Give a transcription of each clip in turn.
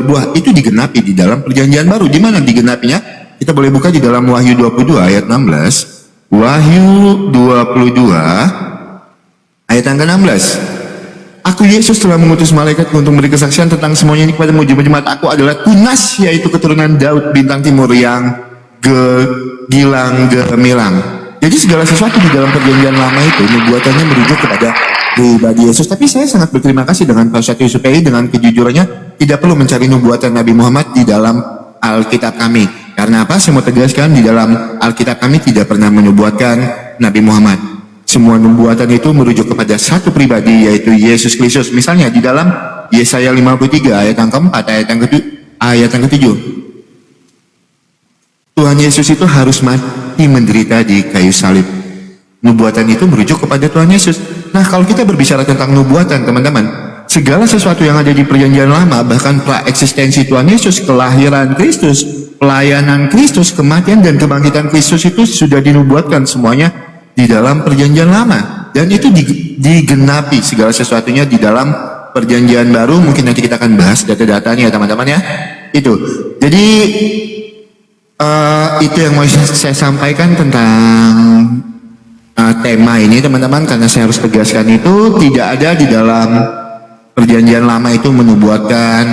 berbuah. Itu digenapi di dalam perjanjian baru. Di mana digenapinya? Kita boleh buka di dalam Wahyu 22 ayat 16. Wahyu 22 ayat yang ke-16. Aku Yesus telah mengutus malaikat untuk memberi kesaksian tentang semuanya ini kepadamu. Jemaat aku adalah tunas, yaitu keturunan Daud bintang timur yang gilang gemilang. Jadi segala sesuatu di dalam perjanjian lama itu nubuatannya merujuk kepada pribadi Yesus. Tapi saya sangat berterima kasih dengan Pak Ustadz Yusuf Pei dengan kejujurannya tidak perlu mencari nubuatan Nabi Muhammad di dalam Alkitab kami. Karena apa? Saya mau tegaskan di dalam Alkitab kami tidak pernah menubuatkan Nabi Muhammad. Semua nubuatan itu merujuk kepada satu pribadi, yaitu Yesus Kristus. Misalnya di dalam Yesaya 53 ayat yang keempat, ayat yang ketujuh. Tuhan Yesus itu harus mati menderita di kayu salib. Nubuatan itu merujuk kepada Tuhan Yesus. Nah, kalau kita berbicara tentang nubuatan, teman-teman, segala sesuatu yang ada di perjanjian lama, bahkan pra-eksistensi Tuhan Yesus, kelahiran Kristus, pelayanan Kristus, kematian dan kebangkitan Kristus itu sudah dinubuatkan semuanya di dalam perjanjian lama. Dan itu digenapi segala sesuatunya di dalam perjanjian baru. Mungkin nanti kita akan bahas data-datanya ya teman-teman ya. Itu. Jadi itu yang mau saya sampaikan tentang tema ini teman-teman. Karena saya harus tegaskan itu tidak ada di dalam perjanjian lama itu menubuatkan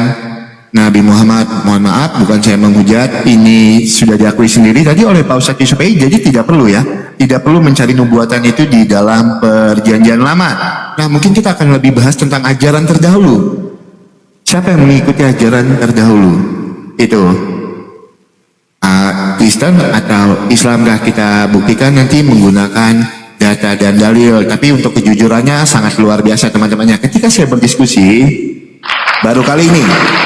Nabi Muhammad. Mohon maaf, bukan saya menghujat, ini sudah diakui sendiri tadi oleh Pak Ustadz Yusuf Pei. Jadi tidak perlu ya, tidak perlu mencari nubuatan itu di dalam perjanjian lama. Nah, mungkin kita akan lebih bahas tentang ajaran terdahulu. Siapa yang mengikuti ajaran terdahulu? Itu Kristen atau Islamkah? Kita buktikan nanti menggunakan data dan dalil. Tapi untuk kejujurannya sangat luar biasa teman-temannya. Ketika saya berdiskusi, baru kali ini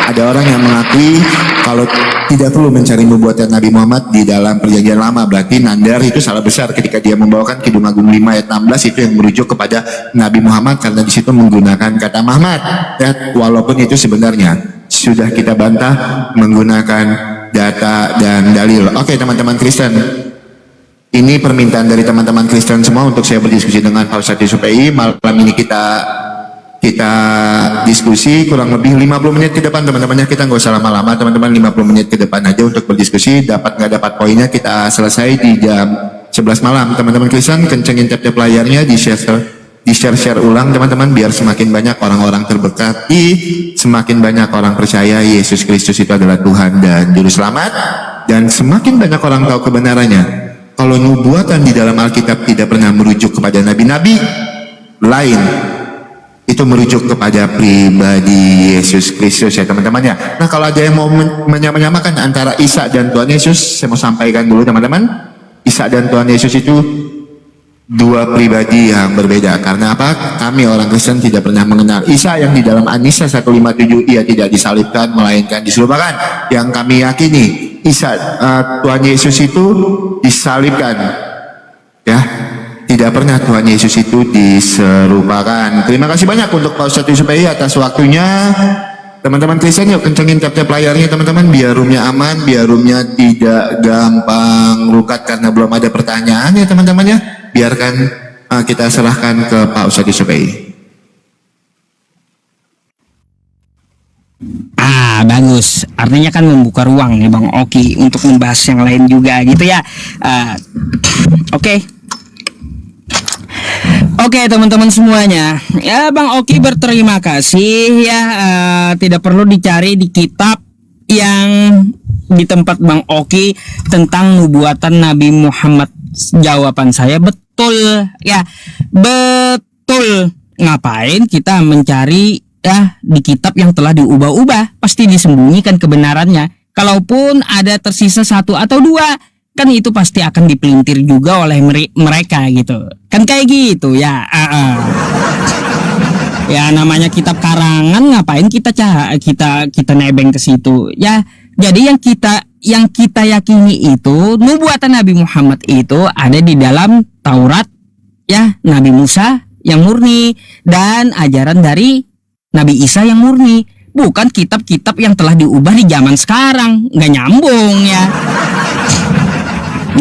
ada orang yang mengakui kalau tidak perlu mencari nubuatan Nabi Muhammad di dalam perjanjian lama. Berarti Nandar itu salah besar ketika dia membawakan Kidung Agung 5 ayat 16 itu yang merujuk kepada Nabi Muhammad, karena di situ menggunakan kata Muhammad. Ya, walaupun itu sebenarnya sudah kita bantah menggunakan data dan dalil. Oke teman-teman Kristen, ini permintaan dari teman-teman Kristen semua untuk saya berdiskusi dengan Pak Ustadz Yusuf Pei. Malam ini kita diskusi kurang lebih 50 menit ke depan teman-temannya. Kita nggak usah lama-lama teman-teman, 50 menit ke depan aja untuk berdiskusi. Dapat nggak dapat poinnya kita selesai di jam 11 malam. Teman-teman Kristen kencengin tap-tap layarnya, di share ulang teman-teman, biar semakin banyak orang-orang terberkati, semakin banyak orang percaya Yesus Kristus itu adalah Tuhan dan Juru Selamat, dan semakin banyak orang tahu kebenarannya. Kalau nubuatan di dalam Alkitab tidak pernah merujuk kepada nabi-nabi lain, itu merujuk kepada pribadi Yesus Kristus ya teman-teman ya. Nah, kalau ada yang mau menyamakan antara Isa dan Tuhan Yesus, saya mau sampaikan dulu teman-teman. Isa dan Tuhan Yesus itu dua pribadi yang berbeda. Karena apa? Kami orang Kristen tidak pernah mengenal Isa yang di dalam An-Nisa 157 ia tidak disalibkan melainkan diselupakan. Yang kami yakini Isa Tuhan Yesus itu disalibkan ya. Tidak pernah Tuhan Yesus itu diserupakan. Terima kasih banyak untuk Pak Ustadz Yusuf Pei atas waktunya. Teman-teman Kristen, yuk kencengin tap-tap layarnya teman-teman, biar roomnya aman, biar roomnya tidak gampang rukat karena belum ada pertanyaan ya teman-teman ya. Biarkan kita serahkan ke Pak Ustadz Yusuf Pei. Bagus. Artinya kan membuka ruang nih Bang Oki untuk membahas yang lain juga gitu ya. Oke teman-teman semuanya, ya Bang Oki berterima kasih ya. Tidak perlu dicari di kitab yang di tempat Bang Oki tentang nubuatan Nabi Muhammad. Jawaban saya betul ya, betul. Ngapain kita mencari ya di kitab yang telah diubah-ubah? Pasti disembunyikan kebenarannya. Kalaupun ada tersisa satu atau dua, kan itu pasti akan dipelintir juga oleh mereka gitu. Kan kayak gitu ya. Ya namanya kitab karangan, ngapain kita nebeng ke situ ya. Jadi yang kita yakini itu nubuatan Nabi Muhammad itu ada di dalam Taurat ya, Nabi Musa yang murni, dan ajaran dari Nabi Isa yang murni, bukan kitab-kitab yang telah diubah di zaman sekarang. Nggak nyambung ya.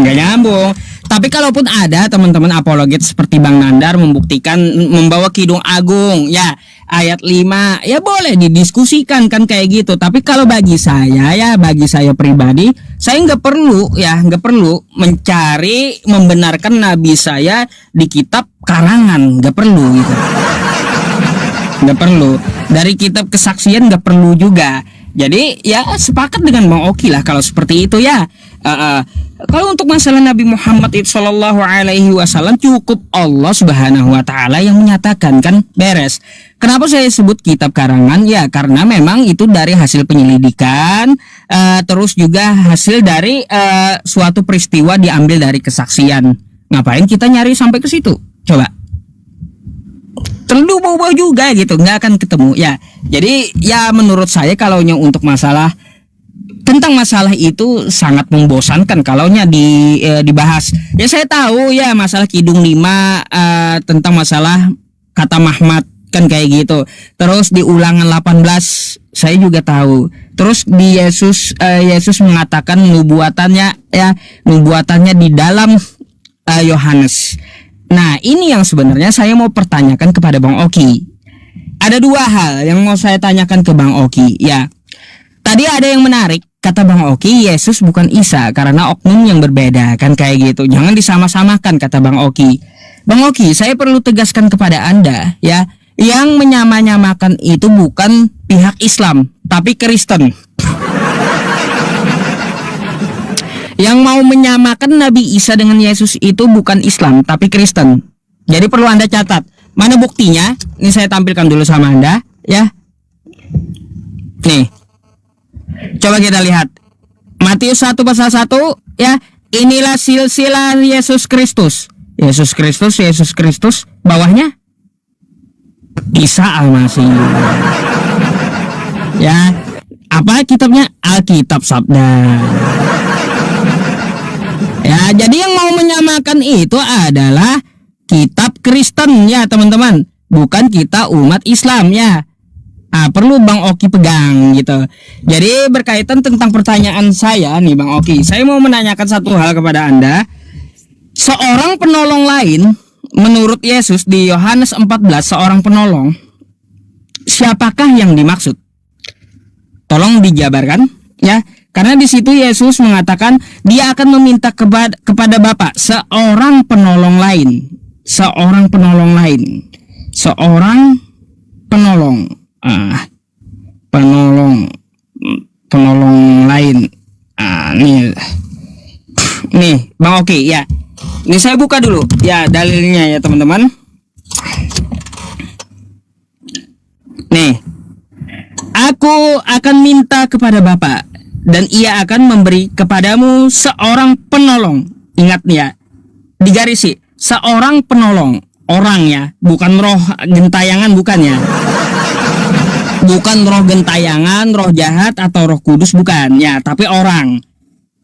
Nggak nyambung. Tapi kalaupun ada teman-teman apologet seperti Bang Nandar membuktikan membawa Kidung Agung ya, ayat 5, ya boleh didiskusikan kan kayak gitu. Tapi kalau bagi saya pribadi, saya nggak perlu mencari membenarkan nabi saya di kitab karangan, nggak perlu gitu. Nggak perlu. Dari kitab kesaksian nggak perlu juga. Jadi ya sepakat dengan Bang Oki lah kalau seperti itu ya. Kalau untuk masalah Nabi Muhammad Shallallahu Alaihi Wasallam, cukup Allah Subhanahu Wa Taala yang menyatakan, kan beres. Kenapa saya sebut kitab karangan? Ya karena memang itu dari hasil penyelidikan, terus juga hasil dari suatu peristiwa diambil dari kesaksian. Ngapain kita nyari sampai ke situ? Coba. Terlalu bau-bau juga gitu, nggak akan ketemu ya. Jadi ya menurut saya kalaunya untuk masalah tentang masalah itu sangat membosankan kalaunya dibahas. Ya saya tahu ya masalah Kidung 5 tentang masalah kata Mahmad kan kayak gitu. Terus di Ulangan 18 saya juga tahu. Terus di Yesus mengatakan nubuatannya di dalam Yohanes. Nah, ini yang sebenarnya saya mau pertanyakan kepada Bang Oki. Ada dua hal yang mau saya tanyakan ke Bang Oki. Ya, tadi ada yang menarik. Kata Bang Oki, Yesus bukan Isa karena oknum yang berbeda. Kan kayak gitu. Jangan disama-samakan, kata Bang Oki. Bang Oki, saya perlu tegaskan kepada Anda, ya. Yang menyamakan itu bukan pihak Islam, tapi Kristen. Yang mau menyamakan Nabi Isa dengan Yesus itu bukan Islam, tapi Kristen. Jadi perlu Anda catat. Mana buktinya? Ini saya tampilkan dulu sama Anda, ya. Nih. Coba kita lihat. Matius 1 pasal 1, ya. Inilah silsilah Yesus Kristus. Yesus Kristus, bawahnya Isa Al-Masih. Ya. Apa kitabnya? Alkitab Sabda. Ya, jadi yang mau menyamakan itu adalah kitab Kristen ya teman-teman, bukan kita umat Islam ya. Perlu Bang Oki pegang gitu. Jadi berkaitan tentang pertanyaan saya nih Bang Oki, saya mau menanyakan satu hal kepada Anda. Seorang penolong lain menurut Yesus di Yohanes 14, seorang penolong, siapakah yang dimaksud? Tolong dijabarkan ya. Karena di situ Yesus mengatakan dia akan meminta kepada Bapa seorang penolong lain, seorang penolong lain. Nih Bang Oki ya. Ini saya buka dulu ya dalilnya ya teman-teman. Nih, aku akan minta kepada Bapa dan ia akan memberi kepadamu seorang penolong. Ingat nih ya, digarisi, seorang penolong, orang ya, bukan roh gentayangan, bukan ya. Bukan roh gentayangan, roh jahat atau roh kudus, bukan ya, tapi orang.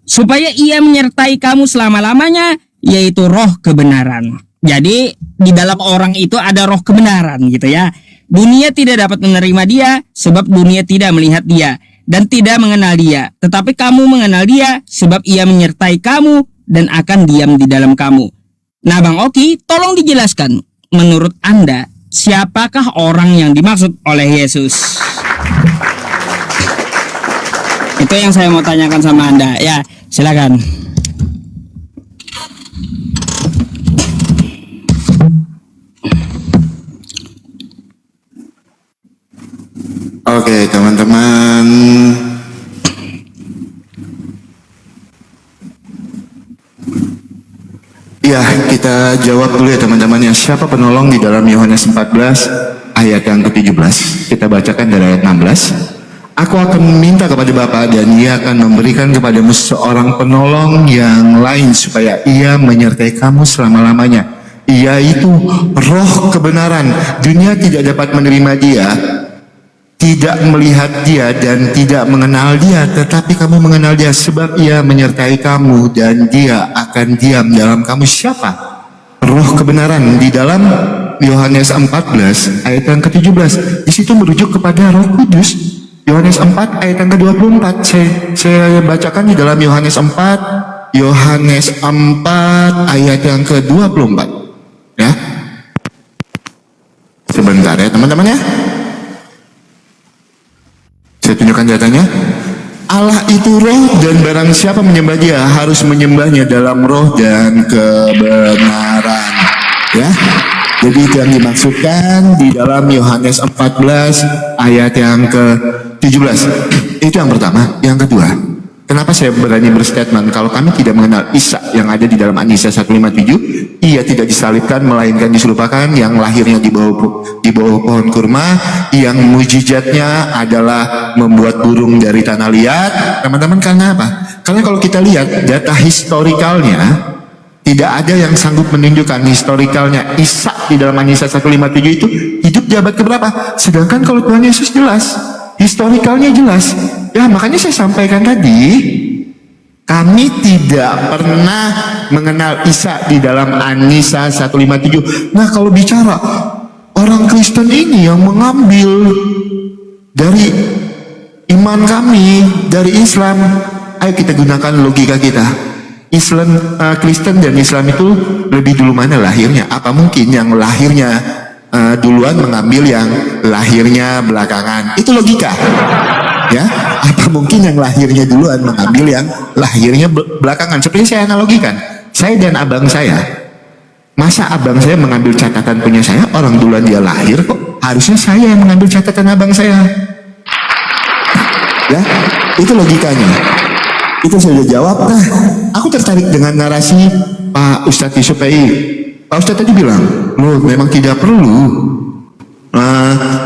Supaya ia menyertai kamu selama-lamanya, yaitu roh kebenaran. Jadi di dalam orang itu ada roh kebenaran gitu ya. Dunia tidak dapat menerima dia sebab dunia tidak melihat dia dan tidak mengenal dia, tetapi kamu mengenal dia sebab ia menyertai kamu dan akan diam di dalam kamu. Nah Bang Oki, tolong dijelaskan menurut Anda siapakah orang yang dimaksud oleh Yesus? Itu yang saya mau tanyakan sama Anda ya, silakan. Oke teman-teman, ya kita jawab dulu ya teman-teman ya, siapa penolong di dalam Yohanes 14 ayat yang ke-17. Kita bacakan dari ayat 16. Aku akan meminta kepada Bapa dan ia akan memberikan kepadamu seorang penolong yang lain supaya ia menyertai kamu selama-lamanya. Ia itu roh kebenaran. Dunia tidak dapat menerima dia, tidak melihat dia dan tidak mengenal dia, tetapi kamu mengenal dia sebab ia menyertai kamu dan dia akan diam dalam kamu. Siapa? Roh kebenaran di dalam Yohanes 14 ayat yang ke-17. Di situ merujuk kepada Roh Kudus. Yohanes 4 ayat yang ke-24. Saya bacakan di dalam Yohanes 4 ayat yang ke-24 ya. Sebentar ya teman-teman ya. Saya tunjukkan datanya. Allah itu roh dan barang siapa menyembah dia harus menyembahnya dalam roh dan kebenaran. Ya. Jadi itu yang dimaksudkan di dalam Yohanes 14 ayat yang ke-17. Itu yang pertama. Yang kedua, kenapa saya berani berstatement kalau kami tidak mengenal Isa yang ada di dalam An-Nisa 157, ia tidak disalibkan melainkan diserupakan, yang lahirnya di bawah pohon kurma, yang mujizatnya adalah membuat burung dari tanah liat. Teman-teman, karena apa? Karena kalau kita lihat data historikalnya, tidak ada yang sanggup menunjukkan historikalnya Isa di dalam An-Nisa 157 itu hidup di abad keberapa. Sedangkan kalau Tuhan Yesus jelas, historikalnya jelas. Ya, makanya saya sampaikan tadi, kami tidak pernah mengenal Isa di dalam An-Nisa 157. Nah, kalau bicara orang Kristen ini yang mengambil dari iman kami, dari Islam, ayo kita gunakan logika kita. Kristen dan Islam itu lebih dulu mana lahirnya? Apa mungkin yang lahirnya duluan mengambil yang lahirnya belakangan? Itu logika. Ya, apa mungkin yang lahirnya duluan mengambil yang lahirnya belakangan? Seperti saya analogikan, saya dan abang saya. Masa abang saya mengambil catatan punya saya? Orang duluan dia lahir kok. Harusnya saya yang mengambil catatan abang saya. Ya, itu logikanya. Itu saya sudah jawab. Nah, aku tertarik dengan narasi Pak Ustadz Yusuf PI. Pak Ustadz tadi bilang, loh memang tidak perlu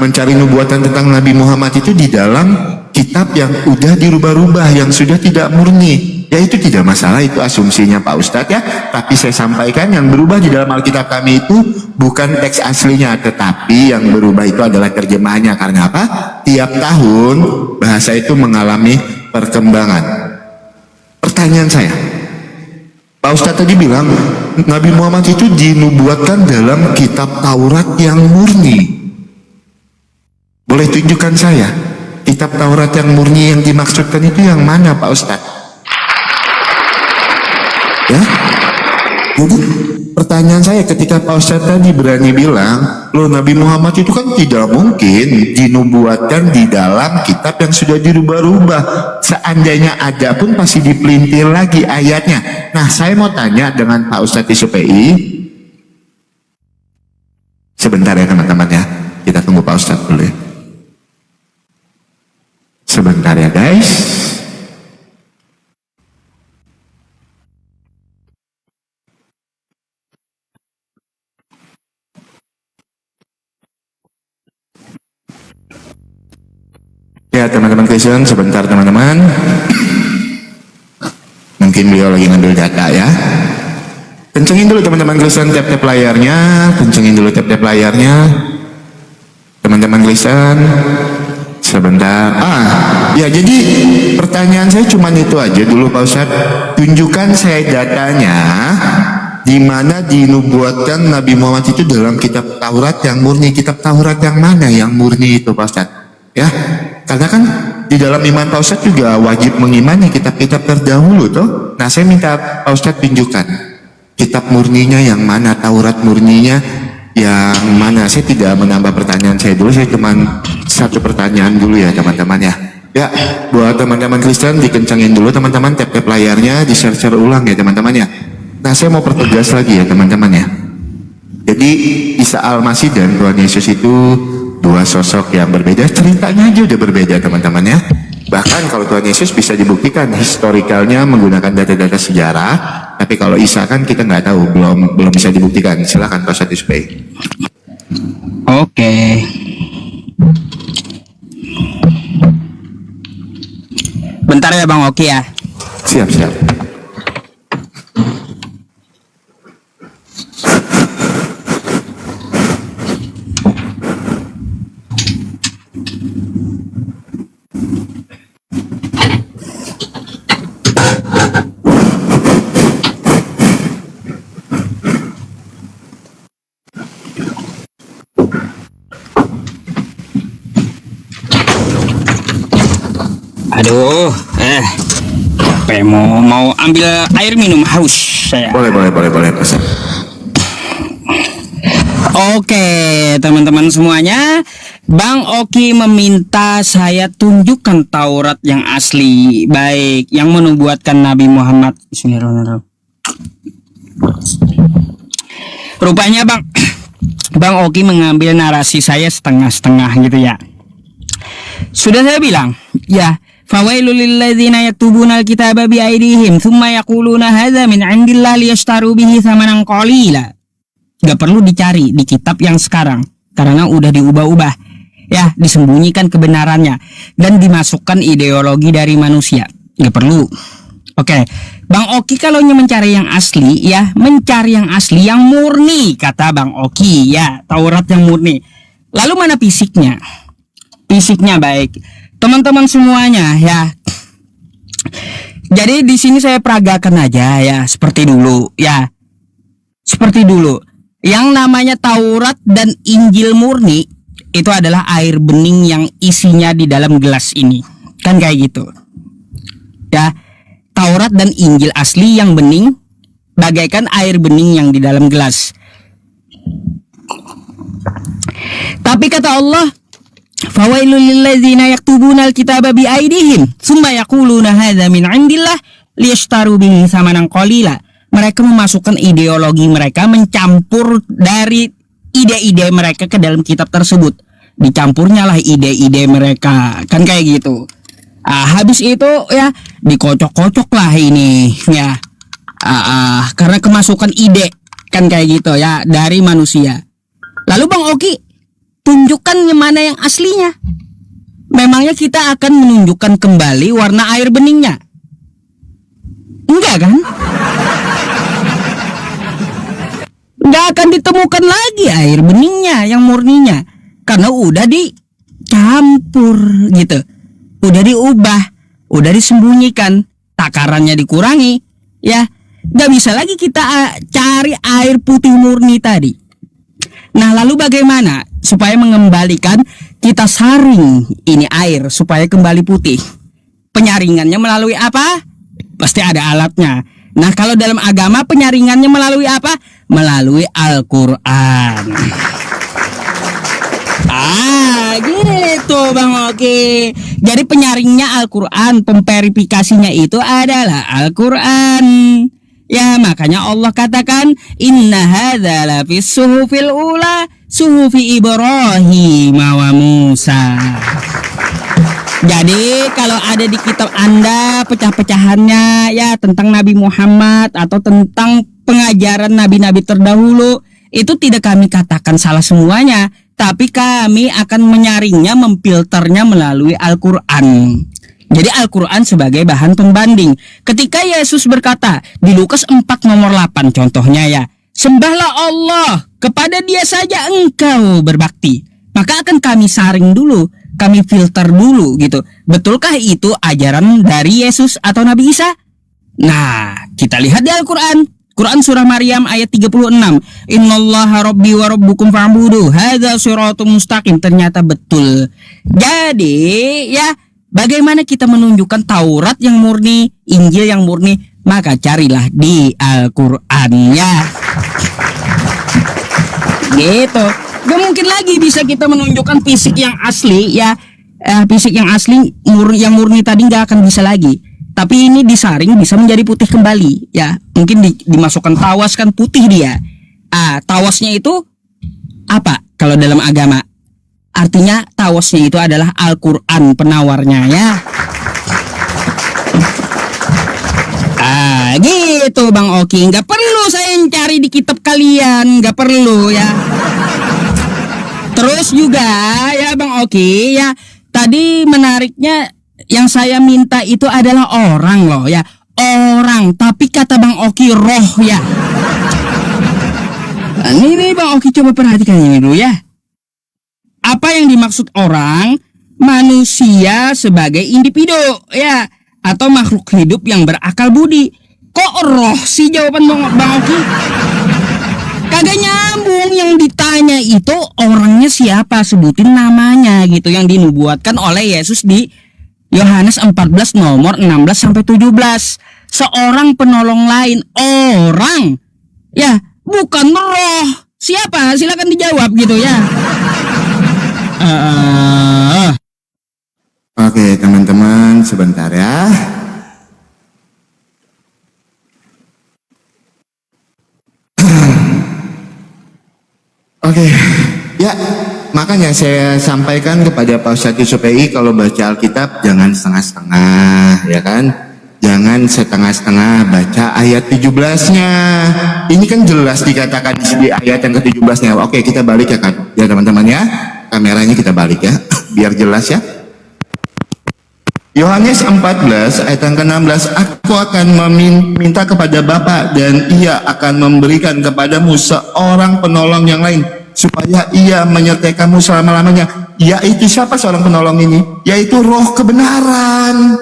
mencari nubuatan tentang Nabi Muhammad itu di dalam kitab yang udah dirubah-rubah, yang sudah tidak murni. Ya itu tidak masalah, itu asumsinya Pak Ustadz ya. Tapi saya sampaikan yang berubah di dalam Alkitab kami itu bukan teks aslinya, tetapi yang berubah itu adalah terjemahannya. Karena apa? Tiap tahun bahasa itu mengalami perkembangan. Pertanyaan saya, Pak Ustadz tadi bilang Nabi Muhammad itu dinubuatkan dalam kitab Taurat yang murni. Boleh tunjukkan saya kitab Taurat yang murni yang dimaksudkan itu yang mana, Pak Ustadz? Ya, jadi pertanyaan saya ketika Pak Ustadz tadi berani bilang, loh Nabi Muhammad itu kan tidak mungkin dinubuatkan di dalam kitab yang sudah dirubah-rubah. Seandainya ada pun pasti dipelintir lagi ayatnya. Nah, saya mau tanya dengan Pak Ustadz SPI. Sebentar ya teman-teman ya. Kita tunggu Pak Ustadz dulu ya. Sebentar ya guys. Ya teman-teman Kristen, sebentar teman-teman. Mungkin beliau lagi ngambil data ya. Kencengin dulu teman-teman Kristen tap-tap layarnya. Kencengin dulu tap-tap layarnya. Teman-teman Kristen, sebentar. Ya jadi pertanyaan saya cuma itu aja dulu Pak Ustadz. Tunjukkan saya datanya di mana dinubuatkan Nabi Muhammad itu dalam kitab Taurat yang murni. Kitab Taurat yang mana yang murni itu Pak Ustadz? Ya, karena kan di dalam iman Pak Ustadz juga wajib mengimani kitab-kitab terdahulu toh. Nah saya minta Pak Ustadz tunjukkan kitab murninya yang mana, Taurat murninya yang mana. Saya tidak menambah pertanyaan saya dulu, saya cuma satu pertanyaan dulu ya teman-teman ya. Ya, buat teman-teman Kristen dikencangin dulu teman-teman tap-tap layarnya, di-share ulang ya teman-teman ya. Nah saya mau pertegas lagi ya teman-teman ya. Jadi Isa Al-Masih dan Tuhan Yesus itu dua sosok yang berbeda, ceritanya aja udah berbeda teman-teman ya. Bahkan kalau Tuhan Yesus bisa dibuktikan historikalnya menggunakan data-data sejarah, tapi kalau Isa kan kita nggak tahu, belum bisa dibuktikan. Silakan Pak Ustadz Yusuf. Oke. Bentar ya Bang Oki ya. Siap. Aduh, capek mau ambil air minum, haus saya. Boleh Pak Ustadz. Oke, teman-teman semuanya. Bang Oki meminta saya tunjukkan Taurat yang asli, baik yang menubuatkan Nabi Muhammad. Bismillahirrahmanirrahim. Rupanya Bang Oki mengambil narasi saya setengah-setengah gitu ya. Sudah saya bilang, ya, fawailul lilladzina yaktubuna alkitaba biaidihim thumma yaquluna hadza min indillah liyashtaru bihi thamanan qalila. Gak perlu dicari di kitab yang sekarang karena udah diubah-ubah. Ya, disembunyikan kebenarannya dan dimasukkan ideologi dari manusia. Gak perlu. Oke, Bang Oki kalau mencari yang asli, ya mencari yang asli, yang murni, kata Bang Oki, ya Taurat yang murni. Lalu mana fisiknya? Fisiknya baik, teman-teman semuanya, ya. Jadi di sini saya peragakan aja, ya seperti dulu, ya seperti dulu. Yang namanya Taurat dan Injil murni itu adalah air bening yang isinya di dalam gelas ini, kan kayak gitu ya. Taurat dan Injil asli yang bening bagaikan air bening yang di dalam gelas. Tapi kata Allah, fawailul lilladzina yaktubuna alkitaba biaidihim tsumma yaquluna hadza min indillah liyashtaru bihi thamanan qalila. Mereka memasukkan ideologi mereka, mencampur dari ide-ide mereka ke dalam kitab tersebut. Dicampurnya lah ide-ide mereka, kan kayak gitu. Habis itu ya dikocok-kocok lah ini ya. Karena kemasukan ide, kan kayak gitu ya, dari manusia. Lalu Bang Oki tunjukkan mana yang aslinya. Memangnya kita akan menunjukkan kembali warna air beningnya? Enggak kan? Nggak akan ditemukan lagi air beningnya yang murninya karena udah dicampur gitu, udah diubah, udah disembunyikan, takarannya dikurangi, ya nggak bisa lagi kita cari air putih murni tadi. Nah lalu bagaimana supaya mengembalikan, kita saring ini air supaya kembali putih? Penyaringannya melalui apa? Pasti ada alatnya. Nah kalau dalam agama penyaringannya melalui apa? Melalui Al-Quran. Gitu Bang Oki. Jadi penyaringnya Al-Quran, pemverifikasinya itu adalah Al-Quran. Ya makanya Allah katakan inna hadza lafis suhufil ula suhufi Ibrahim wa Musa. Jadi kalau ada di kitab Anda pecah-pecahannya ya tentang Nabi Muhammad atau tentang pengajaran nabi-nabi terdahulu, itu tidak kami katakan salah semuanya, tapi kami akan menyaringnya, memfilternya melalui Al-Quran. Jadi Al-Quran sebagai bahan pembanding. Ketika Yesus berkata di Lukas 4 nomor 8 contohnya ya, sembahlah Allah, kepada Dia saja engkau berbakti. Maka akan kami saring dulu, kami filter dulu gitu. Betulkah itu ajaran dari Yesus atau Nabi Isa? Nah, kita lihat di Al-Quran. Quran surah Maryam ayat 36. Innallaha rabbi wa rabbukum fa'budu hadza siratum mustaqim. Ternyata betul. Jadi, ya, bagaimana kita menunjukkan Taurat yang murni, Injil yang murni? Maka carilah di Al-Quran ya. Gitu. Gak mungkin lagi bisa kita menunjukkan fisik yang asli ya. Fisik yang asli yang murni tadi nggak akan bisa lagi. Tapi ini disaring bisa menjadi putih kembali ya. Mungkin dimasukkan tawas kan putih dia. Tawasnya itu apa kalau dalam agama? Artinya tawasnya itu adalah Al-Quran penawarnya ya. Gitu Bang Oki. Nggak perlu saya cari di kitab kalian, nggak perlu ya. Terus juga ya Bang Oki ya, tadi menariknya yang saya minta itu adalah orang loh ya, orang. Tapi kata Bang Oki roh ya. Ini Bang Oki coba perhatikan ini dulu ya. Apa yang dimaksud orang? Manusia sebagai individu ya, atau makhluk hidup yang berakal budi. Kok roh sih jawaban Bang Oki? Kagak nyambung. Yang ditanya itu orangnya siapa, sebutin namanya gitu, yang dinubuatkan oleh Yesus di Yohanes 14 nomor 16 sampai 17. Seorang penolong lain, orang ya, bukan roh. Siapa? Silakan dijawab gitu ya. Oke, teman-teman, sebentar ya. Oke, ya, makanya saya sampaikan kepada Pak Ustadz Yusuf PI kalau baca Alkitab jangan setengah-setengah, ya kan? Jangan setengah-setengah baca ayat 17-nya. Ini kan jelas dikatakan di ayat yang ke-17-nya. Oke, kita balik ya kan? Ya teman-teman ya. Kameranya kita balik ya, biar jelas ya. Yohanes 14 ayat yang ke-16, aku akan meminta kepada Bapa dan ia akan memberikan kepadamu seorang penolong yang lain supaya ia menyertai kamu selama-lamanya. Yaitu siapa seorang penolong ini? Yaitu Roh kebenaran.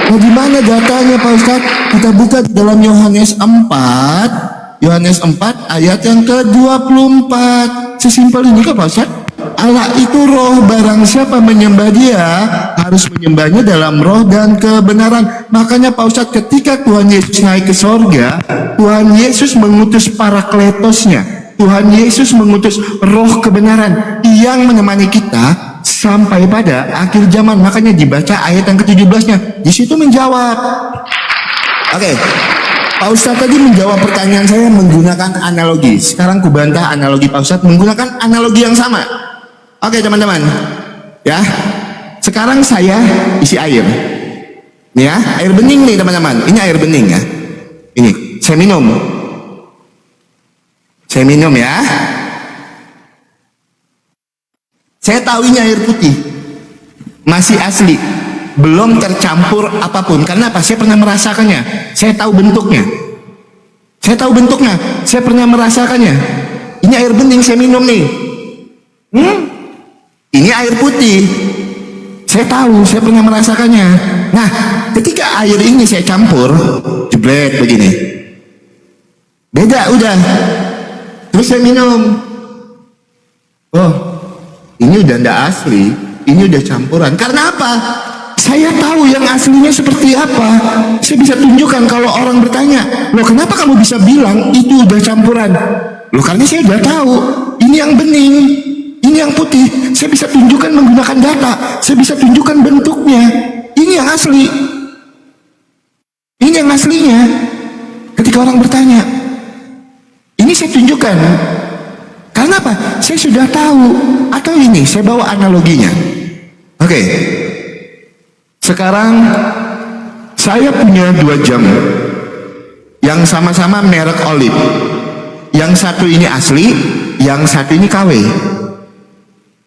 Nah, di mana datanya Pak Ustadz? Kita buka di dalam Yohanes 4 ayat yang ke-24. Sesimpel ini kok Pak Ustadz? Allah itu roh, barang siapa menyembah dia harus menyembahnya dalam roh dan kebenaran. Makanya Pak Ustadz, ketika Tuhan Yesus naik ke sorga, Tuhan Yesus mengutus parakletosnya. Tuhan Yesus mengutus roh kebenaran yang menemani kita sampai pada akhir zaman. Makanya dibaca ayat yang ke-17-nya. Di situ menjawab. Oke. Pak Ustadz tadi menjawab pertanyaan saya menggunakan analogi. Sekarang kubantah analogi Pak Ustadz menggunakan analogi yang sama. Oke teman-teman, ya. Sekarang saya isi air. Nih ya, air bening nih teman-teman. Ini air bening ya. Ini, saya minum. Saya minum ya. Saya tahu ini air putih. Masih asli. Belum tercampur apapun. Karena apa? Saya pernah merasakannya. Saya tahu bentuknya. Saya tahu bentuknya. Saya pernah merasakannya. Ini air bening saya minum nih. Ini air putih. Saya tahu, saya pernah merasakannya. Nah, ketika air ini saya campur, jebret begini. Beda udah. Terus saya minum. Oh, ini udah ndak asli. Ini udah campuran. Karena apa? Saya tahu yang aslinya seperti apa. Saya bisa tunjukkan kalau orang bertanya, loh kenapa kamu bisa bilang itu udah campuran? Loh karena saya udah tahu. Ini yang bening, ini yang putih. Saya bisa tunjukkan menggunakan data. Saya bisa tunjukkan bentuknya. Ini yang asli. Ini yang aslinya. Ketika orang bertanya, ini saya tunjukkan. Karena apa? Saya sudah tahu. Atau ini, saya bawa analoginya. Oke. Sekarang saya punya 2 jam yang sama-sama merek Olive. Yang satu ini asli, yang satu ini KW.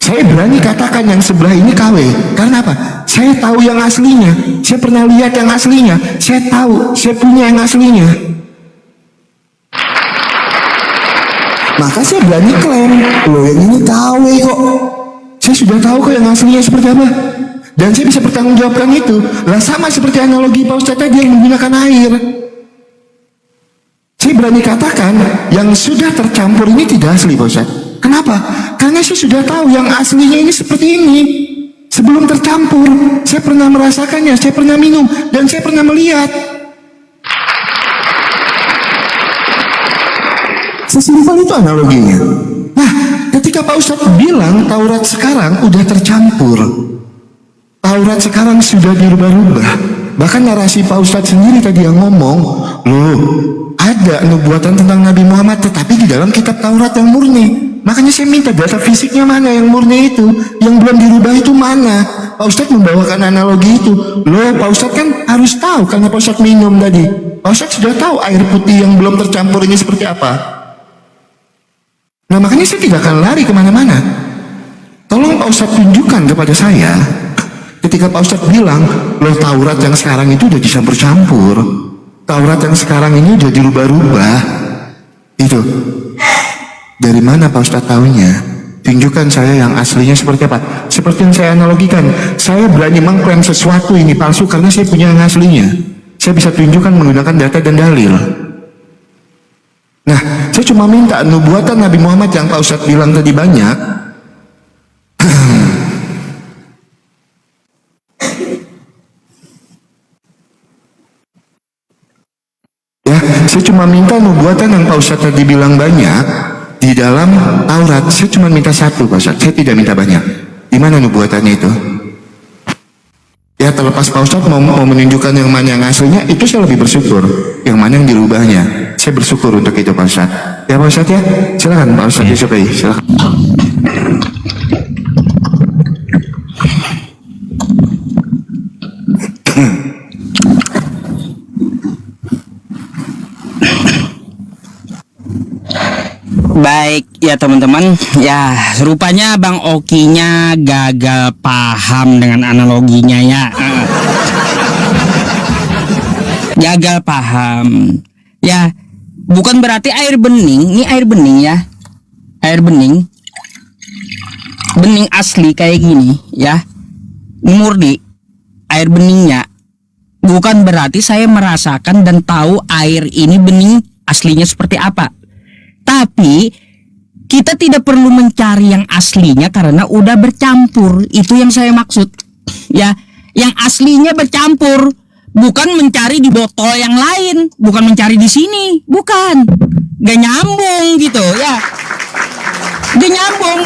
Saya berani katakan yang sebelah ini KW. Karena apa? Saya tahu yang aslinya. Saya pernah lihat yang aslinya. Saya tahu, saya punya yang aslinya. Maka saya berani klaim, loh yang ini KW kok. Saya sudah tahu kok yang aslinya seperti apa. Dan saya bisa bertanggungjawabkan itu. Lah sama seperti analogi Pak Ustadz tadi yang menggunakan air. Saya berani katakan yang sudah tercampur ini tidak asli Pak Ustadz. Kenapa? Karena saya sudah tahu yang aslinya ini seperti ini. Sebelum tercampur, saya pernah merasakannya, saya pernah minum, dan saya pernah melihat. Sesimpel itu analoginya. Nah, ketika Pak Ustadz bilang Taurat sekarang udah tercampur, Taurat sekarang sudah dirubah-rubah. Bahkan narasi Pak Ustadz sendiri tadi yang ngomong, loh ada nubuatan tentang Nabi Muhammad tetapi di dalam kitab Taurat yang murni. Makanya saya minta data fisiknya mana yang murni itu, yang belum dirubah itu mana. Pak Ustadz membawakan analogi itu. Loh Pak Ustadz kan harus tahu karena Pak Ustadz minum tadi. Pak Ustadz sudah tahu air putih yang belum tercampur ini seperti apa. Nah makanya saya tidak akan lari kemana-mana. Tolong Pak Ustadz tunjukkan kepada saya. Ketika Pak Ustadz bilang, loh Taurat yang sekarang itu udah dicampur-campur. Taurat yang sekarang ini udah dirubah-rubah. Itu. Dari mana Pak Ustadz tahunya? Tunjukkan saya yang aslinya seperti apa. Seperti yang saya analogikan. Saya berani mengklaim sesuatu ini palsu karena saya punya yang aslinya. Saya bisa tunjukkan menggunakan data dan dalil. Nah, saya cuma minta nubuatan Nabi Muhammad yang Pak Ustadz bilang tadi banyak. Ya, saya cuma minta nubuatan yang Pak Ustadz tadi bilang banyak. Di dalam Taurat saya cuma minta satu Pak Ustadz, saya tidak minta banyak. Di mana nubuatannya itu? Ya terlepas Pak Ustadz mau menunjukkan yang mana yang aslinya, itu saya lebih bersyukur. Yang mana yang dirubahnya, saya bersyukur untuk itu Pak Ustadz. Ya Pak Ustadz ya, silakan Pak Ustadz disukai, silakan. Baik ya teman-teman, ya rupanya Bang Okinya gagal paham dengan analoginya ya. Gagal paham. Ya, bukan berarti air bening, ini air bening ya. Air bening. Bening asli kayak gini ya. Murni air beningnya. Bukan berarti saya merasakan dan tahu air ini bening aslinya seperti apa. Tapi kita tidak perlu mencari yang aslinya karena udah bercampur. Itu yang saya maksud. Ya, yang aslinya bercampur, bukan mencari di botol yang lain, bukan mencari di sini, bukan. Gak nyambung gitu ya. Gak nyambung.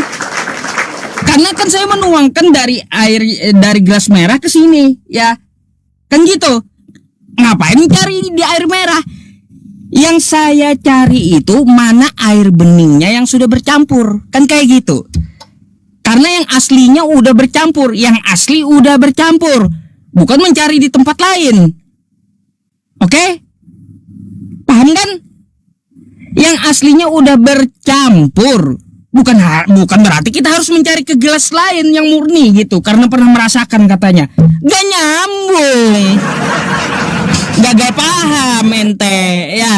Karena kan saya menuangkan dari gelas merah ke sini, ya. Kan gitu. Ngapain cari di air merah? Yang saya cari itu mana air beningnya yang sudah bercampur. Kan kayak gitu. Karena yang aslinya udah bercampur, yang asli udah bercampur. Bukan mencari di tempat lain. Oke? Paham kan? Yang aslinya udah bercampur. Bukan berarti kita harus mencari ke gelas lain yang murni gitu. Karena pernah merasakan katanya. Gak nyambung. Gagal paham ente ya.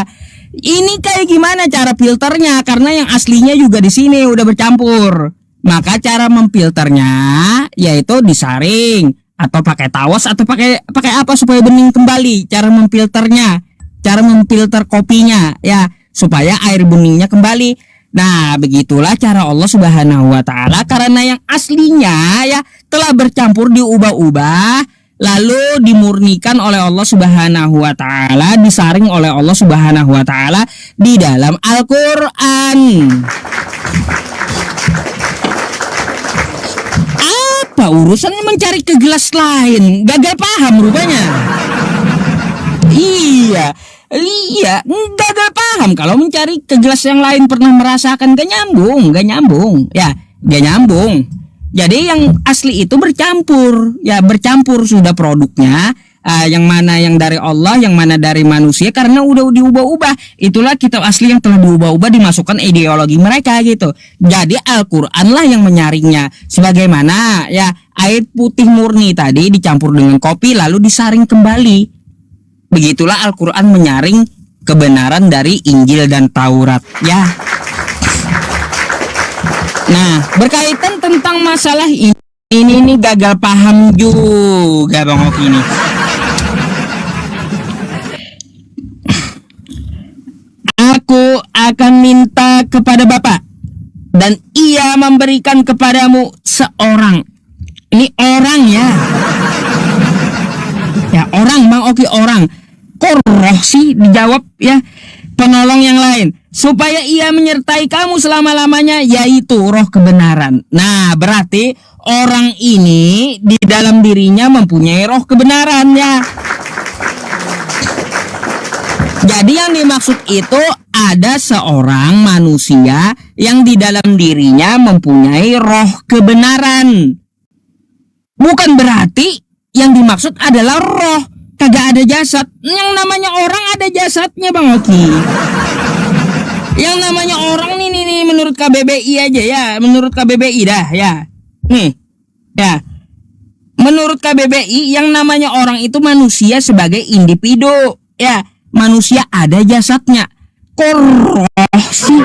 Ini kayak gimana cara filternya? Karena yang aslinya juga di sini udah bercampur. Maka cara memfilternya yaitu disaring atau pakai tawas atau pakai apa supaya bening kembali. Cara memfilternya, cara memfilter kopinya ya supaya air beningnya kembali. Nah, begitulah cara Allah Subhanahu wa taala karena yang aslinya ya telah bercampur diubah-ubah lalu dimurnikan oleh Allah Subhanahu wa taala, disaring oleh Allah Subhanahu wa taala di dalam Al-Qur'an. Apa urusannya mencari ke gelas lain? Gagal paham rupanya. Iya, gagal paham kalau mencari ke gelas yang lain pernah merasakan gak nyambung. Ya, gak nyambung. Jadi yang asli itu bercampur, ya bercampur sudah produknya, yang mana yang dari Allah, yang mana dari manusia karena udah diubah-ubah. Itulah kitab asli yang telah diubah-ubah dimasukkan ideologi mereka gitu. Jadi Al-Qur'an lah yang menyaringnya. Sebagaimana ya air putih murni tadi dicampur dengan kopi lalu disaring kembali. Begitulah Al-Qur'an menyaring kebenaran dari Injil dan Taurat ya. Nah, berkaitan tentang masalah ini gagal paham juga Bang Oki ini. Aku akan minta kepada Bapak dan ia memberikan kepadamu seorang. Ini orang ya. Ya orang Bang Oki orang. Kok roh sih dijawab ya. Penolong yang lain supaya ia menyertai kamu selama-lamanya yaitu roh kebenaran. Nah, berarti orang ini di dalam dirinya mempunyai roh kebenaran ya. Jadi yang dimaksud itu ada seorang manusia yang di dalam dirinya mempunyai roh kebenaran. Bukan berarti yang dimaksud adalah roh. Kagak ada jasad. Yang namanya orang ada jasadnya Bang Oki. Yang namanya orang nih menurut KBBI aja ya. Menurut KBBI dah ya. Nih ya. Menurut KBBI yang namanya orang itu manusia sebagai individu ya. Manusia ada jasadnya. Kok roh sih?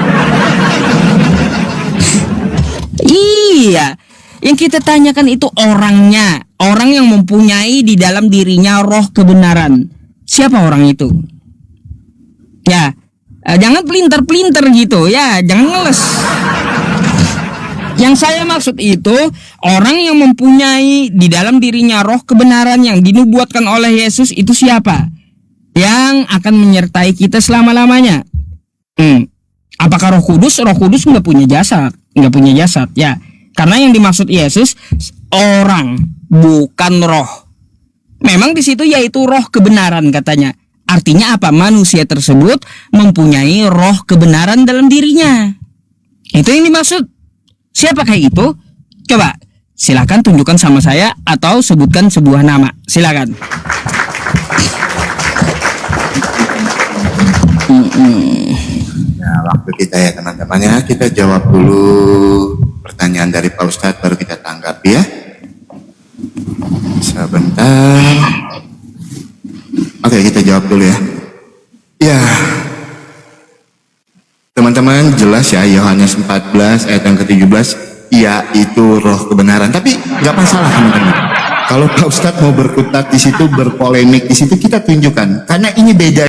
Iya. Yang kita tanyakan itu orangnya. Orang yang mempunyai di dalam dirinya roh kebenaran. Siapa orang itu? Ya, jangan pelintir-pelintir gitu ya, jangan ngeles. Yang saya maksud itu orang yang mempunyai di dalam dirinya roh kebenaran yang dinubuatkan oleh Yesus itu siapa? Yang akan menyertai kita selama-lamanya. Apakah Roh Kudus? Roh Kudus nggak punya jasad, ya. Karena yang dimaksud Yesus orang, bukan roh. Memang di situ yaitu roh kebenaran katanya. Artinya apa? Manusia tersebut mempunyai roh kebenaran dalam dirinya. Itu yang dimaksud. Siapakah itu? Coba silakan tunjukkan sama saya atau sebutkan sebuah nama. Silakan. Nah, waktu kita ya teman-teman ya, kita jawab dulu pertanyaan dari Pak Ustadz baru kita tanggapi ya. Sebentar. Oke, kita jawab dulu ya. Ya. Teman-teman jelas ya Yohanes 14 ayat yang ke-17, ya itu roh kebenaran. Tapi nggak masalah teman-teman. Kalau Pak Ustadz mau berkutat di situ, berpolemik di situ, kita tunjukkan. Karena ini beda.